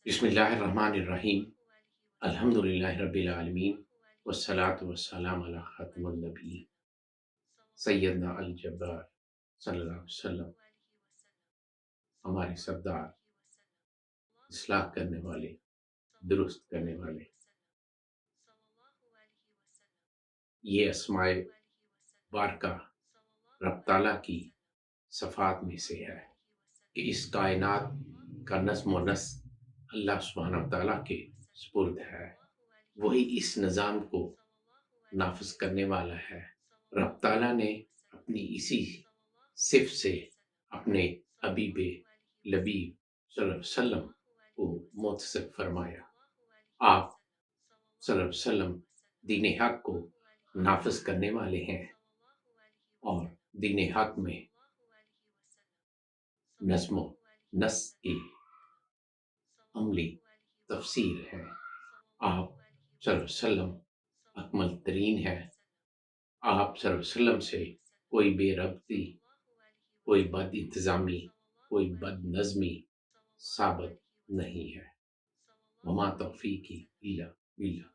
बिस्मिल्लाहिर्रहमानिर्रहीम। अल्हम्दुलिल्लाहि रब्बिल आलमीन वस्सलातु वस्सलाम अला खातिमुन नबी सैयदना अल जब्बार सल्लल्लाहु अलैहि वसल्लम। हमारे सरदार, इस्लाह करने वाले, दुरुस्त करने वाले, ये अस्माए बारका रब ताला की सफ़ात में से है कि इस कायनात का नज़्म व नस्क अल्लाह सुब्हानहू व तआला के सुपुर्द है। वही इस निज़ाम को नाफ़िज़ करने वाला है। रब ताला ने अपनी इसी सिफ़ से अपने हबीबे लबीब सल्लल्लाहु अलैहि वसल्लम को मुतसिफ़ फरमाया। आप सल्लल्लाहु अलैहि वसल्लम दीन हक़ को नाफ़िज़ करने वाले हैं और दीन हक़ में नज़्म व नस्क की अमली तफ़सीर है। आप सल्लल्लाहु अलैहि वसल्लम अकमल तरीन है। आप सल्लल्लाहु अलैहि वसल्लम से कोई बेरब्ती, कोई बद-इंतज़ामी, कोई बदनज़मी साबित नहीं है। वमा तौफ़ीक़ी इल्ला बिल्लाह।